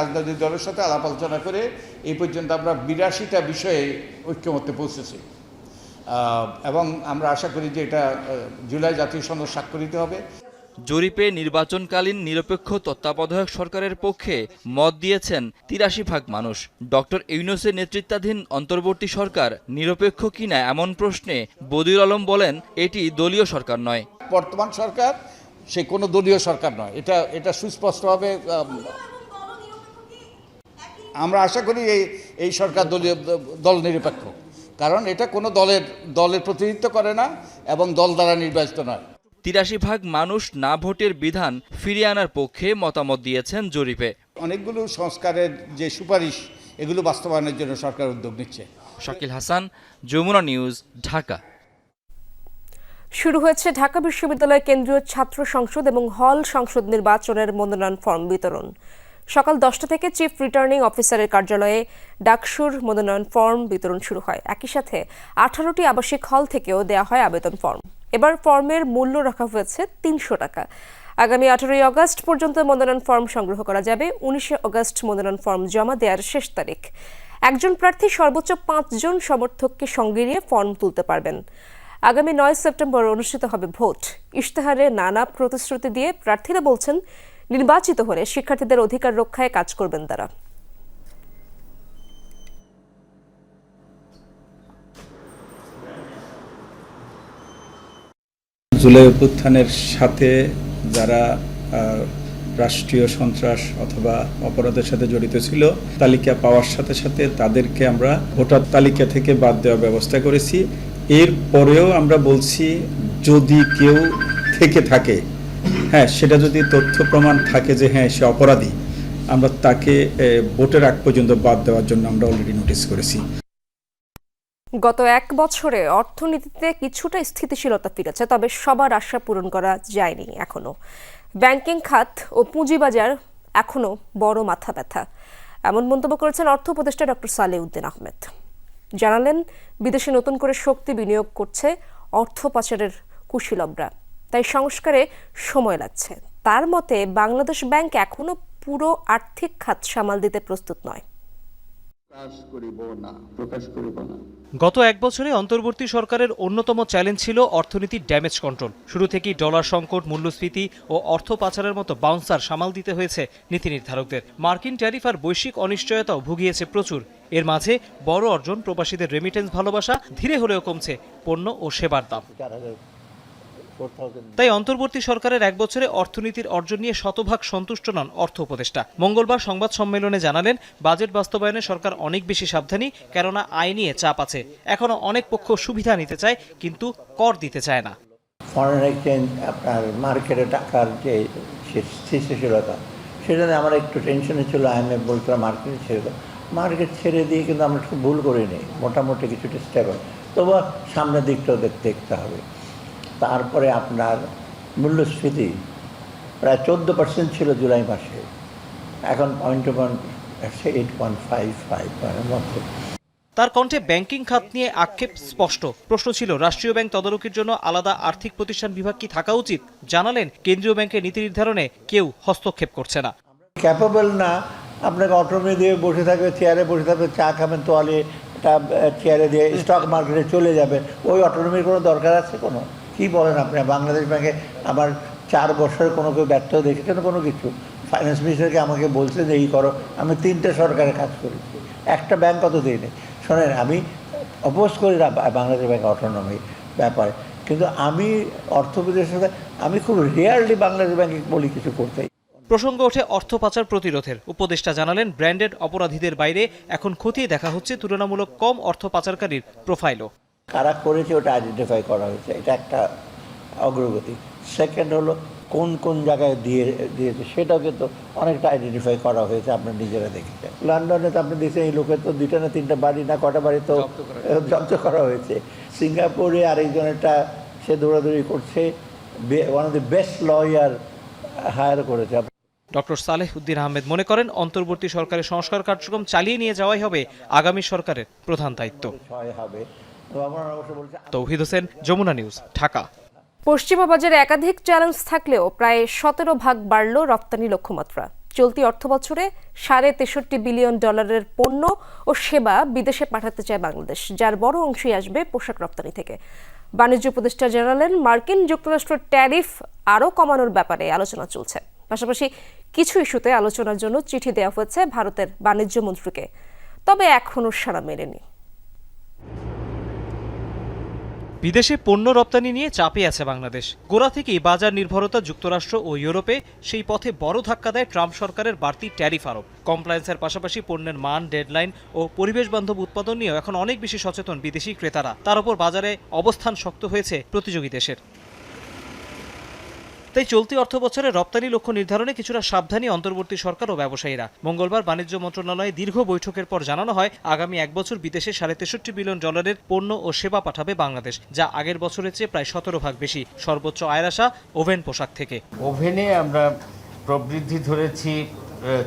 রাজনৈতিক দলের সাথে আলাপ আলোচনা করে এই পর্যন্ত আমরা ৮২টা বিষয়ে ঐক্যমত্যে পৌঁছেছি এবং আমরা আশা করি যে এটা জুলাই জাতীয় সনদ স্বাক্ষরিত হবে। জরিপে নির্বাচনকালীন নিরপেক্ষ তত্ত্বাবধায়ক সরকারের পক্ষে মত দিয়েছেন ৮৩% মানুষ। ডক্টর ইউনূসের নেতৃত্বাধীন অন্তর্বর্তী সরকার নিরপেক্ষ কিনা এমন প্রশ্নে বদিউল আলম বলেন, এটি দলীয় সরকার নয়। বর্তমান সরকার সে কোনো দলীয় সরকার নয়, এটা সুস্পষ্টভাবে আমরা আশা করি এই সরকার দল নিরপেক্ষ, কারণ এটা কোনো দলের প্রতিনিধিত্ব করে না এবং দল দ্বারা নির্বাচিত নয়। ৮৩% মানুষ না ভোটের বিধান ফিরিয়ে আনার পক্ষে মতামত দিয়েছেন জরিপে। অনেকগুলো সংস্কারের যে সুপারিশ এগুলো বাস্তবায়নের জন্য সরকার উদ্যোগ নিচ্ছে। শাকিল হাসান, যমুনা নিউজ, ঢাকা। শুরু হয়েছে ঢাকা বিশ্ববিদ্যালয় কেন্দ্রীয় ছাত্র সংসদ এবং হল সংসদ নির্বাচনের মনোনয়ন ফর্ম বিতরণ। সকাল 10টা থেকে চিফ রিটার্নিং অফিসারের কার্যালয়ে ডাকসুর মনোনয়ন ফর্ম বিতরণ শুরু হয়। একই সাথে 18টি আবাসিক হল থেকেও দেওয়া হয় আবেদন ফর্ম। এবার ফর্মের মূল্য রাখা হয়েছে 300 টাকা। আগামী 18ই আগস্ট পর্যন্ত মনোনয়ন ফর্ম সংগ্রহ করা যাবে। 19শে আগস্ট মনোনয়ন ফর্ম জমা দেওয়ার শেষ তারিখ। একজন প্রার্থী সর্বোচ্চ 5 জন সমর্থককে সঙ্গে নিয়ে ফর্ম তুলতে পারবেন। আগামী 9 সেপ্টেম্বর অনুষ্ঠিত হবে ভোট। ইশতেহারে নানা প্রতিশ্রুতি দিয়ে প্রার্থীরা বলছেন, নির্বাচিত হলে শিক্ষার্থীদের অধিকার রক্ষায় কাজ করবেন তারা। জুলাই অভ্যুত্থানের সাথে যারা রাষ্ট্রীয় সন্ত্রাস অথবা অপরাধের সাথে জড়িত ছিল তালিকা পাওয়ার সাথে সাথে তাদেরকে আমরা ভোটার তালিকা থেকে বাদ দেওয়ার ব্যবস্থা করেছি। এর পরেও আমরা বলছি যদি কেউ থেকে থাকে, হ্যাঁ, সেটা যদি তথ্য প্রমাণ থাকে যে হ্যাঁ সে অপরাধী, আমরা তাকে ভোটের আগ পর্যন্ত বাদ দেওয়ার জন্য আমরা অলরেডি নোটিশ করেছি। গত এক বছরে অর্থনীতিতে কিছুটা স্থিতিশীলতা ফিরেছে, তবে সবার আশা পূরণ করা যায়নি এখনো। ব্যাংকিং খাত ও পুঁজিবাজার এখনো বড় মাথা ব্যথা, এমন মন্তব্য করেছেন অর্থ উপদেষ্টা ডক্টর সালেহ উদ্দিন আহমেদ। জানালেন, বিদেশে নতুন করে শক্তি বিনিয়োগ করছে অর্থ পাচারের কুশীলবরা, তাই সংস্কারে সময় লাগছে। তার মতে বাংলাদেশ ব্যাংক এখনো পুরো আর্থিক খাত সামাল দিতে প্রস্তুত নয়। গত এক বছরে অন্তর্বর্তী সরকারের অন্যতম চ্যালেঞ্জ ছিল অর্থনীতির ড্যামেজ কন্ট্রোল। শুরু থেকেই ডলার সংকট, মূল্যস্ফীতি ও অর্থ পাচারের মতো বাউন্সার সামাল দিতে হয়েছে নীতি নির্ধারকদের। মার্কিন ট্যারিফ আর বৈশ্বিক অনিশ্চয়তাও ভুগিয়েছে প্রচুর। এর মাঝে বড় অর্জন প্রবাসীদের রেমিটেন্স ভালোবাসা, ধীরে হলেও কমছে পণ্য ও সেবার দাম। তাই অন্তর্বর্তী সরকারের এক বছরে অর্থনীতির অর্জন নিয়ে শতভাগ সন্তুষ্ট নন অর্থ উপদেষ্টা। মঙ্গলবার সংবাদ সম্মেলনে জানালেন, বাজেট বাস্তবায়নে সরকার অনেক বেশি সাবধানী, কেননা আয় নিয়ে চাপ আছে। এখনো অনেক পক্ষ সুবিধা নিতে চায়, কিন্তু কর দিতে চায় না। ফরেন এক্সচেঞ্জ, আপনার মার্কেটে টাকার যে স্থিতিশীলতা, সেটা নিয়ে আমার একটু টেনশনে ছিল। IMF বলছিল মার্কেট ছেড়ে দাও, মার্কেট ছেড়ে দিয়ে কিন্তু আমরা খুব ভুল করিনি, মোটামুটি কিছুটা স্টেবল। তবু সামনের দিকটাও দেখতে হবে। তারপরে আপনার মূল্যস্ফীতি প্রায় 14% ছিল জুলাই মাসে, এখন 8.55 মতো। তার কণ্ঠে ব্যাংকিং খাত নিয়ে আক্ষেপ স্পষ্ট। প্রশ্ন ছিল, রাষ্ট্রীয় ব্যাংক তদারকির জন্য আলাদা আর্থিক প্রতিষ্ঠান বিভাগ কি থাকা উচিত? জানালেন, কেন্দ্রীয় ব্যাংকের নীতি নির্ধারণে কেউ হস্তক্ষেপ করছে না। ক্যাপেবল না, আপনাকে অটোমি দিয়ে বসে থাকবে, চেয়ারে বসে থাকবে, চা খাবেন তোয়ালে, এটা চেয়ারে দিয়ে স্টক মার্কেটে চলে যাবে। ওই অটোনমির কোনো দরকার আছে কোনো? কি বলেন আপনি? বাংলাদেশ ব্যাংকে আমার 4 বছরের কোনো কেউ ব্যর্থ দেখেছেন কোনো কিছু? ফাইন্যান্স মিনিস্টারকে আমাকে বলছে যে এই করো, আমি 3টে সরকারে কাজ করেছি, একটা ব্যাংক কত দিইনি। শোনেন, আমি অপোজ করি না বাংলাদেশ ব্যাংক অটোনমি ব্যাপারে, কিন্তু আমি অর্থবিদের সাথে আমি খুব রেয়ারলি বাংলাদেশ ব্যাংকে বলি কিছু করতে। প্রসঙ্গ ওঠে অর্থ পাচার প্রতিরোধের। উপদেষ্টা জানালেন, ব্র্যান্ডেড অপরাধীদের বাইরে এখন খতিয়ে দেখা হচ্ছে তুলনামূলক কম অর্থ পাচারকারীর প্রোফাইলও। কারা করেছে ওটা আইডেন্টিফাই করা হয়েছে, এটা একটা অগ্রগতি। সেকেন্ড হলো কোন কোন জায়গায় দিয়েছে সেটাও কিন্তু অনেকটা আইডেন্টিফাই করা হয়েছে, আপনার নিজেরা দেখেছেন। লন্ডনে তো আপনি দেখছেন এই লোকের তো 2টা না 3টা বাড়ি না কটা বাড়ি তো জব্দ করা হয়েছে। সিঙ্গাপুরে আরেকজনেরটা সে দৌড়াদৌড়ি করছে, one of the best lawyer hire করেছে। ডক্টর সালেহ উদ্দিন আহমেদ মনে করেন, অন্তর্বর্তী সরকারের সংস্কার কার্যক্রম চালিয়ে নিয়ে যাওয়াই হবে আগামী সরকারের প্রধান দায়িত্ব। তৌহিদ হোসেন, যমুনা নিউজ, ঢাকা। পশ্চিমা বাজারে একাধিক চ্যালেঞ্জ থাকলেও প্রায় 17% বাড়ল রপ্তানি লক্ষ্যমাত্রা। চলতি অর্থবছরে $63 বিলিয়ন পণ্য ও সেবা বিদেশে পাঠাতে চায় বাংলাদেশ, যার বড় অংশই আসবে পোশাক রপ্তানি থেকে। বাণিজ্য উপদেষ্টা জানালেন, মার্কিন যুক্তরাষ্ট্রের ট্যারিফ আরও কমানোর ব্যাপারে আলোচনা চলছে। পাশাপাশি কিছু ইস্যুতে আলোচনার জন্য চিঠি দেওয়া হয়েছে ভারতের বাণিজ্য মন্ত্রীকে, তবে এখনও সাড়া মেলেনি। বিদেশে পণ্য রপ্তানি নিয়ে চাপে আছে বাংলাদেশ। গোড়া থেকেই বাজার নির্ভরতা যুক্তরাষ্ট্র ও ইউরোপে, সেই পথে বড় ধাক্কা দেয় ট্রাম্প সরকারের বাড়তি ট্যারিফ আরোপ। কমপ্লায়েন্সের পাশাপাশি পণ্যের মান, ডেডলাইন ও পরিবেশ বান্ধব উৎপাদন নিয়েও এখন অনেক বেশি সচেতন বিদেশি ক্রেতারা। তার উপর বাজারে অবস্থান শক্ত হয়েছে প্রতিযোগী দেশের। তাই চলতি অর্থবছরে রপ্তানি লক্ষ্য নির্ধারণে কিছুটা সাবধানী অন্তর্বর্তী সরকার ও ব্যবসায়ীরা। মঙ্গলবার বাণিজ্য মন্ত্রণালয়ে দীর্ঘ বৈঠকের পর জানানো হয়, আগামী এক বছর বিদেশে $63 বিলিয়ন পণ্য ও সেবা পাঠাবে বাংলাদেশ, যা আগের বছরের চেয়ে প্রায় 17% বেশি। সর্বোচ্চ আয়ের আশা ওভেন পোশাক থেকে। ওভেনে আমরা প্রবৃদ্ধি ধরেছি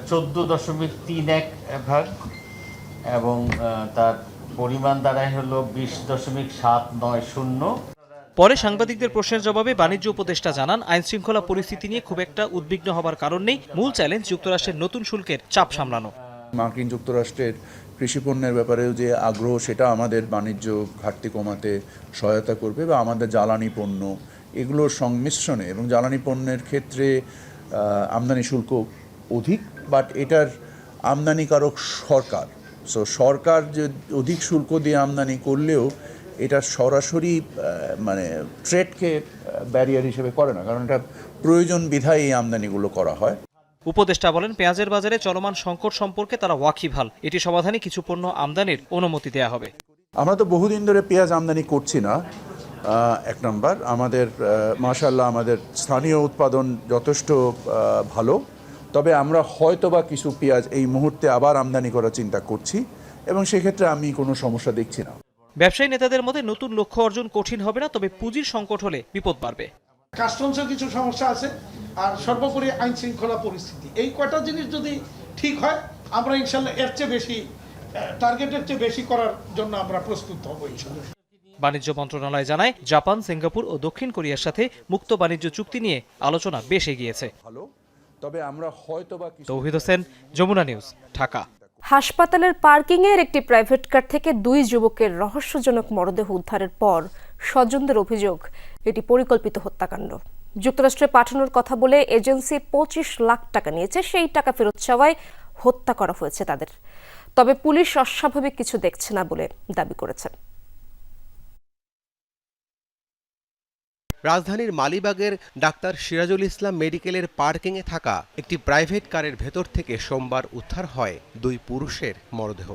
14.31% এবং তার পরিমাণ দাঁড়ায় হলো 20.790। পরে সাংবাদিকদের প্রশ্নের জবাবে বাণিজ্য উপদেষ্টা জানান, আইন শৃঙ্খলা পরিস্থিতি নিয়ে খুব একটা উদ্বিগ্ন হবার কারণ নেই। মূল চ্যালেঞ্জ যুক্তরাষ্ট্রের নতুন শুল্কের চাপ সামলানো। মার্কিন যুক্তরাষ্ট্রের কৃষি পণ্যের ব্যাপারেও যে আগ্রহ, সেটা আমাদের বাণিজ্য ঘাটতি কমাতে সহায়তা করবে, বা আমাদের জ্বালানি পণ্য এগুলোর সংমিশ্রণে, এবং জ্বালানি পণ্যের ক্ষেত্রে আমদানি শুল্ক অধিক, বাট এটার আমদানিকারক সরকার। সো সরকার যে অধিক শুল্ক দিয়ে আমদানি করলেও এটা সরাসরি মানে ট্রেডকে ব্যারিয়ার হিসেবে করে না, কারণ এটা প্রয়োজন বিধায় এই আমদানিগুলো করা হয়। উপদেষ্টা বলেন, পেঁয়াজের বাজারে চলমান সংকট সম্পর্কে তারা ওয়াকিবহাল। এটি সমাধানে কিছু পণ্য আমদানির অনুমতি দেওয়া হবে। আমরা তো বহুদিন ধরে পেঁয়াজ আমদানি করছি না। এক নম্বর, আমাদের মাশাআল্লাহ আমাদের স্থানীয় উৎপাদন যথেষ্ট ভালো, তবে আমরা হয়তোবা কিছু পেঁয়াজ এই মুহূর্তে আবার আমদানি করার চিন্তা করছি এবং সেক্ষেত্রে আমি কোনো সমস্যা দেখছি না। ব্যবসায়ী নেতাদের মধ্যে নতুন লক্ষ্য অর্জন কঠিন হবে না, তবে পুঁজির সংকট হলে বিপদ বাড়বে। কাস্টমসের কিছু সমস্যা আছে, আর সর্বোপরি আইন শৃঙ্খলা পরিস্থিতি, এই কয়টা জিনিস যদি ঠিক হয় আমরা ইনশাল্লাহ এর চেয়ে বেশি টার্গেটের চেয়ে বেশি করার জন্য আমরা প্রস্তুত হব ইনশাল্লাহ। বাণিজ্য মন্ত্রণালয় জানায়, জাপান, সিঙ্গাপুর ও দক্ষিণ কোরিয়ার সাথে মুক্ত বাণিজ্য চুক্তি নিয়ে আলোচনা বেশ এগিয়েছে। তবে আমরা হয়তোবা তৌহিদ হোসেন, যমুনা নিউজ, ঢাকা। হাসপাতালের পার্কিংয়ের একটি প্রাইভেট কার থেকে 2 যুবকের রহস্যজনক মরদেহ উদ্ধারের পর স্বজনদের অভিযোগ এটি পরিকল্পিত হত্যাকাণ্ড। যুক্তরাষ্ট্রে পাঠানোর কথা বলে এজেন্সি 25 লাখ টাকা নিয়েছে, সেই টাকা ফেরত চাওয়ায় হত্যা করা হয়েছে তাদের। তবে পুলিশ অস্বাভাবিক কিছু দেখছে না বলে দাবি করেছে। রাজধানীর মালিবাগের ডাক্তার সিরাজুল ইসলাম মেডিকেলের পার্কিংয়ে থাকা একটি প্রাইভেট কারের ভেতর থেকে সোমবার উদ্ধার হয় 2 পুরুষের মরদেহ।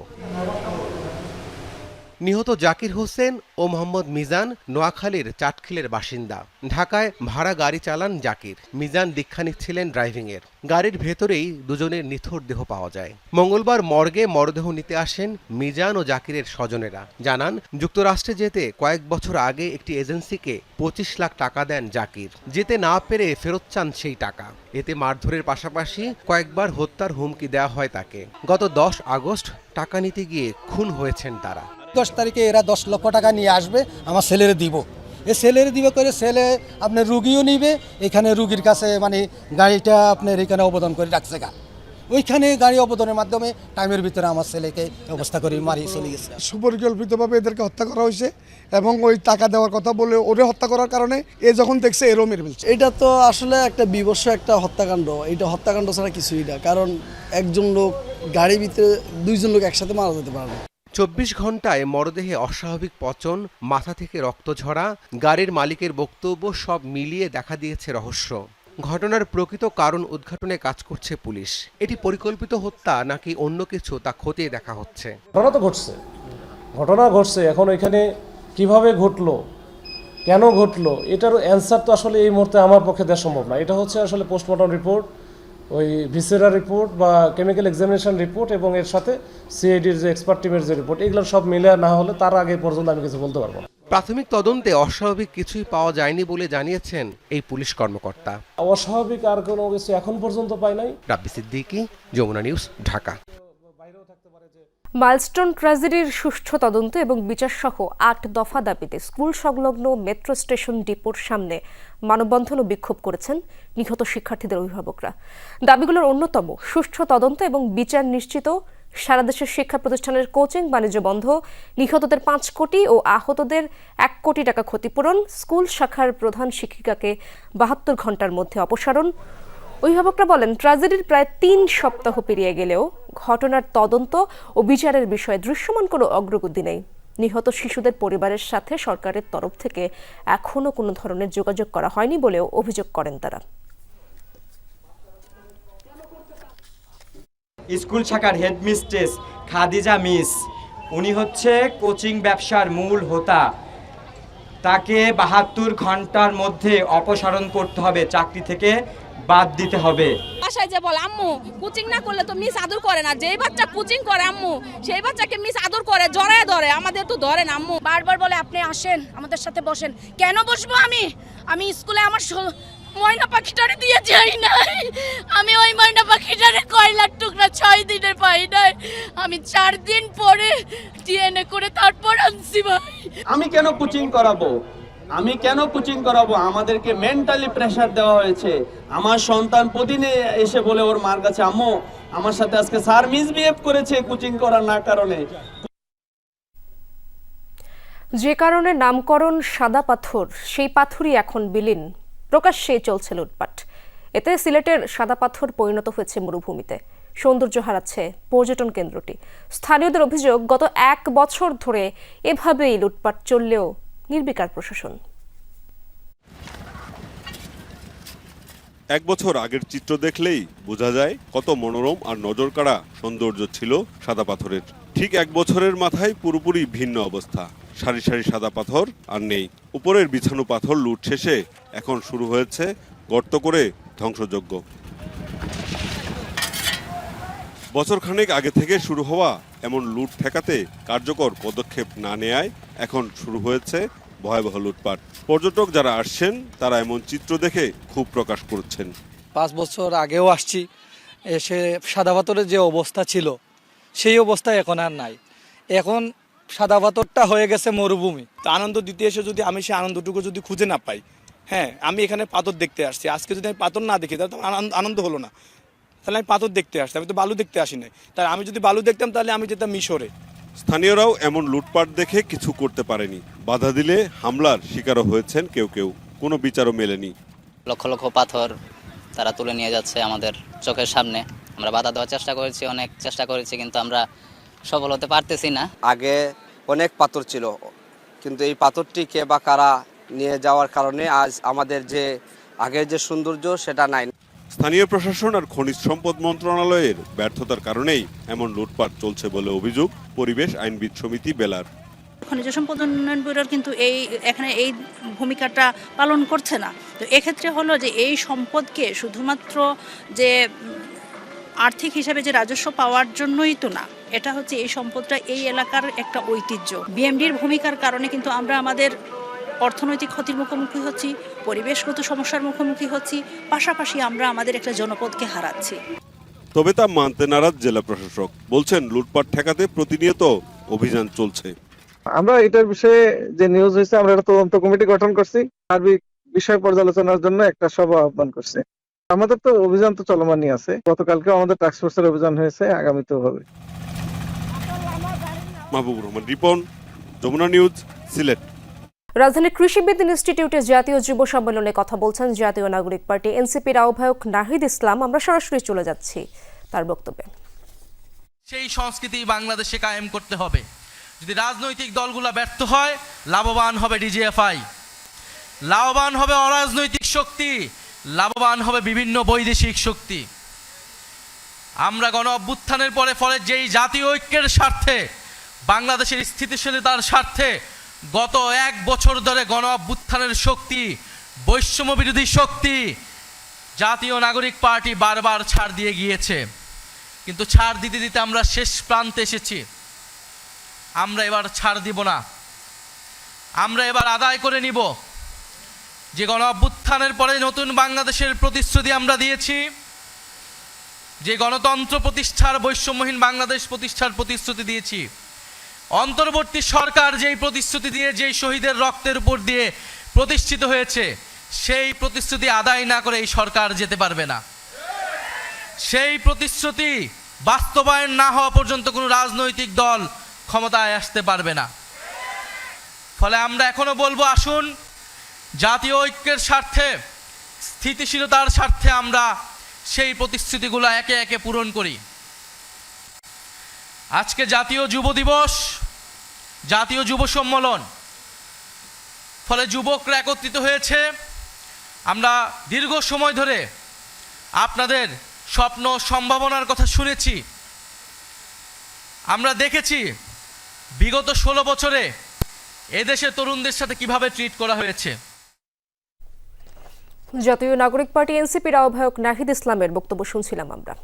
নিহত জাকির হোসেন ও মোহাম্মদ মিজান নোয়াখালীর চাটখিলের বাসিন্দা। ঢাকায় ভাড়া গাড়ি চালান জাকির। মিজান দীক্ষা নিচ্ছিলেন ড্রাইভিংয়ের। গাড়ির ভেতরেই দুজনের নিথর দেহ পাওয়া যায়। মঙ্গলবার মর্গে মরদেহ নিতে আসেন মিজান ও জাকিরের স্বজনেরা। জানান, যুক্তরাষ্ট্রে যেতে কয়েক বছর আগে একটি এজেন্সিকে 25 লাখ টাকা দেন জাকির। যেতে না পেরে ফেরত চান সেই টাকা। এতে মারধরের পাশাপাশি কয়েকবার হত্যার হুমকি দেওয়া হয় তাকে। গত 10 আগস্ট টাকা নিতে গিয়ে খুন হয়েছেন তারা। 10 তারিখে এরা 10 লক্ষ টাকা নিয়ে আসবে, আমার ছেলেরে দিব। এ ছেলেরে দিব করে ছেলে আপনার রুগীও নিবে, এখানে রুগীর কাছে মানে গাড়িটা আপনার এখানে অবদান করে রাখছে গা। ওইখানে গাড়ি অবদানের মাধ্যমে টাইমের ভিতরে আমার ছেলেকে অবস্থা করে মারিয়ে চলে গেছে। সুপরিকল্পিতভাবে এদেরকে হত্যা করা হয়েছে এবং ওই টাকা দেওয়ার কথা বলে ওরে হত্যা করার কারণে এ যখন দেখছে এরও মেরে ফেলছে। এটা তো আসলে একটা বিবর্ষ একটা হত্যাকাণ্ড। এটা হত্যাকাণ্ড ছাড়া কিছুই না, কারণ একজন লোক গাড়ির ভিতরে 2 জন লোক একসাথে মারা যেতে পারে না। 24 ঘন্টায় মরদেহে অস্বাভাবিক পচন, মাথা থেকে রক্ত ঝরা, গাড়ির মালিকের বক্তব্য সব মিলিয়ে দেখা দিয়েছে রহস্য। ঘটনার প্রকৃত কারণ উদ্ঘাটনে কাজ করছে পুলিশ। এটি পরিকল্পিত হত্যা নাকি অন্য কিছু তা খতিয়ে দেখা হচ্ছে। ঘটনা ঘটছে, এখন এখানে কিভাবে ঘটলো, কেন ঘটলো, এটার অ্যান্সার তো আসলে এই মুহূর্তে আমার পক্ষে দেওয়া সম্ভব না। এটা হচ্ছে আসলে পোস্টমর্টম রিপোর্ট, ওই ভিসেরা রিপোর্ট বা কেমিক্যাল এক্সামিনেশন রিপোর্ট এবং এর সাথে সিআইডির যে এক্সপার্ট টিমের যে রিপোর্ট, এগুলো সব মিলে না হলে তার আগে পর্যন্ত আমি কিছু বলতে পারবো না। প্রাথমিক তদন্তে অস্বাভাবিক কিছুই পাওয়া যায়নি বলে জানিয়েছেন এই পুলিশ কর্মকর্তা। অস্বাভাবিক আর কোনো কিছু এখন পর্যন্ত পাই নাই। রাব্বি সিদ্দিকী, যমুনা নিউজ, ঢাকা। মাইলস্টোন ট্র্যাজেডির সুষ্ঠু তদন্ত এবং বিচার সহ 8 দফা দাবিতে স্কুল সংলগ্ন মেট্রো স্টেশন ডিপোর সামনে মানববন্ধন ও বিক্ষোভ করেছেন নিহত শিক্ষার্থীদের অভিভাবকরা। দাবিগুলোর অন্যতম সুষ্ঠু তদন্ত এবং বিচার নিশ্চিত, সারা দেশের শিক্ষা প্রতিষ্ঠানের কোচিং বাণিজ্য বন্ধ, নিহতদের 5 কোটি ও আহতদের 1 কোটি টাকা ক্ষতিপূরণ, স্কুল শাখার প্রধান শিক্ষিকাকে 72 ঘন্টার মধ্যে অপসারণ। অভিভাবকরা বলেন, ট্র্যাজেডির প্রায় 3 সপ্তাহ পেরিয়ে গেলেও ঘটনার তদন্ত ও বিচারের বিষয়ে দৃশ্যমান কোনো অগ্রগতি নেই। নিহত শিশুদের পরিবারের সাথে সরকারের তরফ থেকে এখনো কোনো ধরনের যোগাযোগ করা হয়নি বলেও অভিযোগ করেন তারা। স্কুল শাখার হেডমিস্ট্রেস খাদিজা মিস, উনি হচ্ছে কোচিং ব্যবসার মূল হোতা। তাকে 72 ঘন্টার মধ্যে অপসারণ করতে হবে, চাকরি থেকে বাদ দিতে হবে। বাসায় যে বল, আম্মু কোচিং না করলে তো মিস আদর করে না, যেই বাচ্চা কোচিং করে আম্মু সেই বাচ্চাকে মিস আদর করে, জড়ায় ধরে, আমাদের তো ধরে না। আম্মু বারবার বলে আপনি আসেন আমাদের সাথে বসেন। কেন বসবো? আমি স্কুলে আমার ময়না পাখিটারে দিয়ে যাই নাই। আমি ওই ময়না পাখিটারে কয়লার টুকরা 6 দিনের পাই নাই। আমি 4 দিন পরে ডিএনএ করে তারপর আনছি ভাই। আমি কেন কোচিং করাবো? আমাদেরকে মেন্টালি প্রেসার দেওয়া হয়েছে। আমার সন্তান প্রতিদিন এসে বলে ওর মার কাছে, আম্মু আমার সাথে আজকে স্যার মিসবিহেভ করেছে কোচিং করার না কারণে। যে কারণে নামকরণ সাদা পাথর, সেই পাথরই এখন বিলীন। প্রকাশ্যে চলছে লুটপাট। এতে সিলেটের সাদা পাথর পরিণত হয়েছে মরুভূমিতে। সৌন্দর্য হারাচ্ছে পর্যটন কেন্দ্রটি। স্থানীয়দের অভিযোগ, গত 1 বছর ধরে এভাবেই লুটপাট চললেও নির্বিকার প্রশাসন। 1 বছর আগের চিত্র দেখলেই বোঝা যায় কত মনোরম আর নজরকাড়া সৌন্দর্য ছিল সাদা পাথরের। ঠিক 1 বছরের মাথায় পুরোপুরি ভিন্ন অবস্থা। সারি সারি সাদা পাথর আর নেই। উপরের বিছানো পাথর লুট শেষে এখন শুরু হয়েছে গর্ত করে ধ্বংসযজ্ঞ। বছরখানেক আগে থেকে শুরু হওয়া এমন লুট ঠেকাতে কার্যকর পদক্ষেপ না নেয়ায় এখন শুরু হয়েছে ভয়াবহ লুটপাট। পর্যটক যারা আসছেন তারা এমন চিত্র দেখে ক্ষোভ প্রকাশ করছেন। 5 বছর আগেও আসছি, এসে সাদা পাথরের যে অবস্থা ছিল সেই অবস্থা এখন আর নাই। এখন সাদা পাথরটা হয়ে গেছে মরুভূমি। তো আনন্দ দিতে এসে যদি আমি সেই আনন্দটুকু যদি খুঁজে না পাই, হ্যাঁ আমি এখানে পাথর দেখতে আসছি, আজকে যদি আমি পাথর না দেখি তাহলে তো আনন্দ হলো না। তাহলে আমি পাথর দেখতে আসছি, আমি তো বালু দেখতে আসি নাই। তাই আমি যদি বালু দেখতাম তাহলে আমি যেতাম মিশরে। স্থানীয়রাও এমন লুটপাট দেখে কিছু করতে পারেনি। বাধা দিলে হামলার শিকারও হয়েছেন কেউ কেউ। কোনো বিচারও মেলেনি। লক্ষ লক্ষ পাথর তারা তুলে নিয়ে যাচ্ছে আমাদের চোখের সামনে। আমরা বাধা দেওয়ার চেষ্টা করেছি, অনেক চেষ্টা করেছি, কিন্তু আমরা সফল হতে পারতেছি না। আগে অনেক পাথর ছিল, কিন্তু এই পাথরটি কে বা কারা নিয়ে যাওয়ার কারণে আজ আমাদের যে আগের যে সৌন্দর্য সেটা নাই। স্থানীয় প্রশাসন আর খনিজ সম্পদ মন্ত্রণালয়ের ব্যর্থতার কারণেই এমন লুটপাট চলছে বলে অভিযোগ পরিবেশ আইনবিদ সমিতি বেলার। খনিজ সম্পদ উন্নয়ন ব্যুরোর কিন্তু এখানে এই ভূমিকাটা পালন করছে না। তো এক্ষেত্রে হলো যে এই সম্পদকে শুধুমাত্র যে আর্থিক হিসাবে যে রাজস্ব পাওয়ার জন্যই তো না, এটা হচ্ছে এই সম্পদটা এই এলাকার একটা ঐতিহ্য। বিএমডির ভূমিকার কারণে কিন্তু আমরা আমাদের অর্থনৈতিক ক্ষতির মুখোমুখি হচ্ছি, পরিবেশগত সমস্যার মুখোমুখি হচ্ছি, পাশাপাশি আমরা আমাদের একটা জনপদকে হারাচ্ছি। তবে তা মানতে নারাজ জেলা প্রশাসক। বলছেন লুটপাট ঠেকাতে প্রতিনিয়ত অভিযান চলছে। আমরা এটার বিষয়ে যে নিউজ হয়েছে, আমরা একটা তদন্ত কমিটি গঠন করছি, সার্বিক বিষয় পর্যালোচনার জন্য একটা সভা আহ্বান করছে। আমাদের তো অভিযান তো চলমানই আছে। গতকালকে আমাদের টাস্ক ফোর্সের অভিযান হয়েছে, আগামীতেও হবে। মাহবুবুর রহমান রিপন, যমুনা নিউজ, সিলেট। রাজধানীর কৃষিবিজ্ঞান ইনস্টিটিউটে জাতীয় যুব সম্মেলনে কথা বলছেন জাতীয় নাগরিক পার্টি এনসিপির আহ্বায়ক নাহিদ ইসলাম। আমরা সরাসরি চলে যাচ্ছি তার বক্তব্যে। সেই সংস্কৃতি বাংলাদেশে কায়েম করতে হবে। যদি রাজনৈতিক দলগুলো ব্যর্থ হয়, লাভবান হবে ডিজিএফআই, লাভবান হবে অরাজনৈতিক শক্তি, লাভবান হবে বিভিন্ন বৈদেশিক শক্তি। আমরা গণ অভ্যুত্থানের ফলে যেই জাতীয় ঐক্যের স্বার্থে, বাংলাদেশের স্থিতিশীলতার স্বার্থে গত 1 বছর ধরে গণ অভ্যুত্থানের শক্তি, বৈষম্য বিরোধী শক্তি জাতীয় নাগরিক পার্টি বারবার ছাড় দিয়ে গিয়েছে, কিন্তু ছাড় দিতে দিতে আমরা শেষ প্রান্তে এসেছি। আমরা এবার ছাড় দিব না। আমরা এবার আদায় করে নিব যে গণ অভ্যুত্থানের পরে নতুন বাংলাদেশের প্রতিশ্রুতি আমরা দিয়েছি, যে গণতন্ত্র প্রতিষ্ঠার, বৈষম্যহীন বাংলাদেশ প্রতিষ্ঠার প্রতিশ্রুতি দিয়েছি। অন্তর্বর্তী সরকার যেই প্রতিশ্রুতি দিয়ে, যেই শহীদের রক্তের উপর দিয়ে প্রতিষ্ঠিত হয়েছে, সেই প্রতিশ্রুতি আদায় না করে এই সরকার যেতে পারবে না। সেই প্রতিশ্রুতি বাস্তবায়ন না হওয়া পর্যন্ত কোনো রাজনৈতিক দল ক্ষমতায় আসতে পারবে না। ফলে আমরা এখনো বলবো, আসুন জাতীয় ঐক্যের স্বার্থে, স্থিতিশীলতার স্বার্থে আমরা সেই প্রতিশ্রুতিগুলো একে একে পূরণ করি। আজকে জাতীয় যুব দিবস, জাতীয় যুব সম্মেলন, ফলে যুবকরা একত্রিত হয়েছে। আমরা দীর্ঘ সময় ধরে আপনাদের স্বপ্ন সম্ভাবনার কথা শুনেছি। আমরা দেখেছি বিগত 16 বছরে এদেশের তরুণদের সাথে কিভাবে ট্রিট করা হয়েছে। জাতীয় নাগরিক পার্টি এনসিপির আহ্বায়ক নাহিদ ইসলামের বক্তব্য শুনছিলাম আমরা।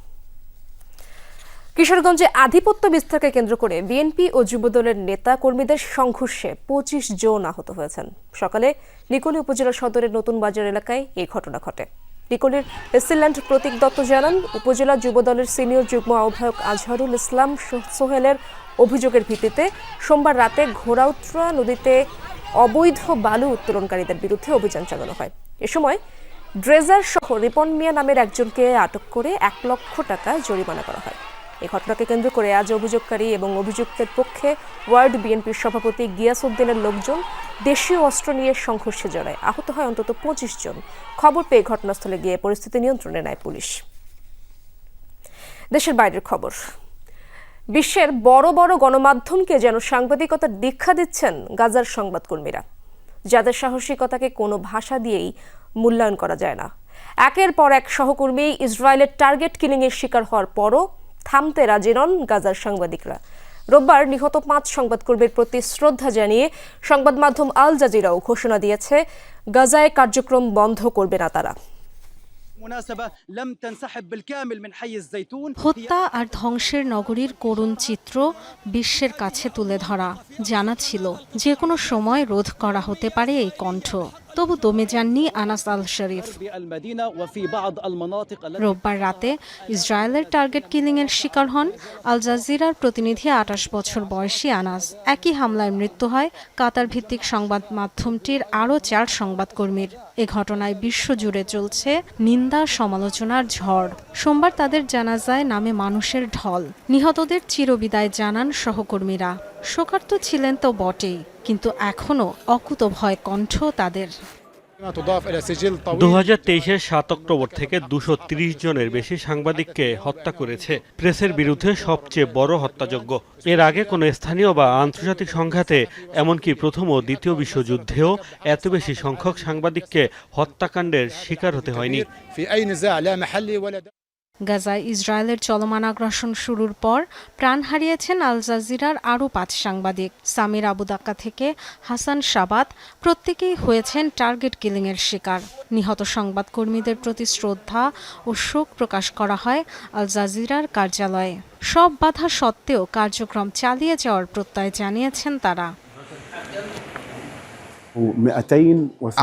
কিশোরগঞ্জে আধিপত্য বিস্তারকে কেন্দ্র করে বিএনপি ও যুবদলের নেতা কর্মীদের সংঘর্ষে 25 জন আহত হয়েছেন। সকালে নিকলী উপজেলা সদরের নতুন বাজার এলাকায় এই ঘটনা ঘটে। নিকলীর এসিল্যান্ড প্রতীক দত্ত জানান, উপজেলা যুবদলের সিনিয়র যুগ্ম আহ্বায়ক আজহারুল ইসলাম সোহেলের অভিযোগের ভিত্তিতে সোমবার রাতে ঘোড়াউত্রা নদীতে অবৈধ বালু উত্তোলনকারীদের বিরুদ্ধে অভিযান চালানো হয়। এ সময় ড্রেজার সহ রিপন মিয়া নামের একজনকে আটক করে 1 লক্ষ টাকা জরিমানা করা হয়। এই ঘটনাকে কেন্দ্র করে আজ অভিযোগকারী এবং অভিযুক্তের পক্ষে ওয়ার্ড বিএনপির সভাপতি গিয়াস উদ্দিনের লোকজন দেশীয় অস্ত্র নিয়ে সংঘর্ষে জড়ায়। আহত হয় অন্তত 25 জন। খবর পেয়ে ঘটনাস্থলে গিয়ে পরিস্থিতি নিয়ন্ত্রণে নেয় পুলিশ। দেশের বাইরের খবর। বিশ্বের বড় বড় গণমাধ্যমকে যেন সাংবাদিকতার দীক্ষা দিচ্ছেন গাজার সংবাদকর্মীরা, যাদের সাহসিকতাকে কোনো ভাষা দিয়েই মূল্যায়ন করা যায় না। একের পর এক সহকর্মী ইসরায়েলের টার্গেট কিলিংয়ের শিকার হওয়ার পরও থামতে রাজি নন গাজার সাংবাদিকরা। রোববার নিহত 5 সংবাদকর্মীর প্রতি শ্রদ্ধা জানিয়ে সংবাদ মাধ্যম আল জাজিরাও ঘোষণা দিয়েছে গাজায় কার্যক্রম বন্ধ করবে না তারা। হত্যা আর ধ্বংসের নগরীর করুণ চিত্র বিশ্বের কাছে তুলে ধরা। জানা ছিল যে কোনো সময় রোধ করা হতে পারে এই কণ্ঠ, তবু দমে যাননি আনাস আল শরীফ। রোববার রাতে ইসরায়েলের টার্গেট কিলিংয়ের শিকার হন আল জাজিরার প্রতিনিধি 28 বছর বয়সী আনাস। একই হামলায় মৃত্যু হয় কাতার ভিত্তিক সংবাদ মাধ্যমটির আরও 4 সংবাদকর্মীর। এ ঘটনায় বিশ্বজুড়ে চলছে নিন্দা সমালোচনার ঝড়। সোমবার তাদের জানাজায় নামে মানুষের ঢল। নিহতদের চিরবিদায় জানান সহকর্মীরা। শোকার্ত ছিলেন তো বটেই, কিন্তু এখনও অকুতভয় কণ্ঠ তাদের। 2023-এর 7 অক্টোবর থেকে 230 জনের বেশি সাংবাদিককে হত্যা করেছে প্রেসের বিরুদ্ধে সবচেয়ে বড় হত্যাযজ্ঞ। এর আগে কোনো স্থানীয় বা আন্তর্জাতিক সংঘাতে, এমনকি প্রথম ও দ্বিতীয় বিশ্বযুদ্ধেও এত বেশি সংখ্যক সাংবাদিককে হত্যাকাণ্ডের শিকার হতে হয়নি। গাজায় ইসরায়েলের চলমান আগ্রাসন শুরুর পর প্রাণ হারিয়েছেন আল জাজিরার আরও 5 সাংবাদিক। সামির আবু দাক্কা থেকে হাসান শাবাত প্রত্যেকেই হয়েছেন টার্গেট কিলিংয়ের শিকার। নিহত সংবাদকর্মীদের প্রতি শ্রদ্ধা ও শোক প্রকাশ করা হয় আল জাজিরার কার্যালয়ে। সব বাধা সত্ত্বেও কার্যক্রম চালিয়ে যাওয়ার প্রত্যয় জানিয়েছেন তারা।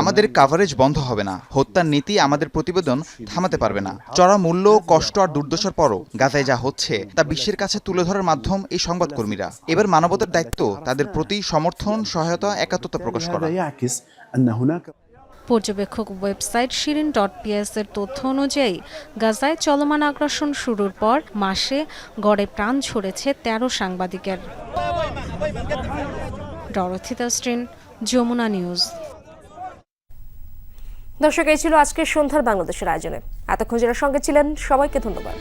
আমাদের কাভারেজ বন্ধ হবে না। হত্যার নীতি আমাদের প্রতিবেদন থামাতে পারবে না। চড়া মূল্য, কষ্ট আর দুর্দশার পরও গাজায় যা হচ্ছে তা বিশ্বের কাছে তুলে ধরার মাধ্যম এই সংবাদকর্মীরা। এবার মানবতার দায়িত্ব তাদের প্রতি সমর্থন, সহায়তা, একাত্মতা প্রকাশ করা। পর্যবেক্ষক ওয়েবসাইট shirin.ps এর তথ্য অনুযায়ী গাজায় চলমান আগ্রাসন শুরুর পর মাসে গড়ে প্রাণ ঝরেছে 13 সাংবাদিকের। ডরথি তাস্ট্রিন, যমুনা নিউজ। দর্শক, এই ছিল আজকের সন্ধ্যার বাংলাদেশের আয়োজনে। এতক্ষণ যারা সঙ্গে ছিলেন সবাইকে ধন্যবাদ।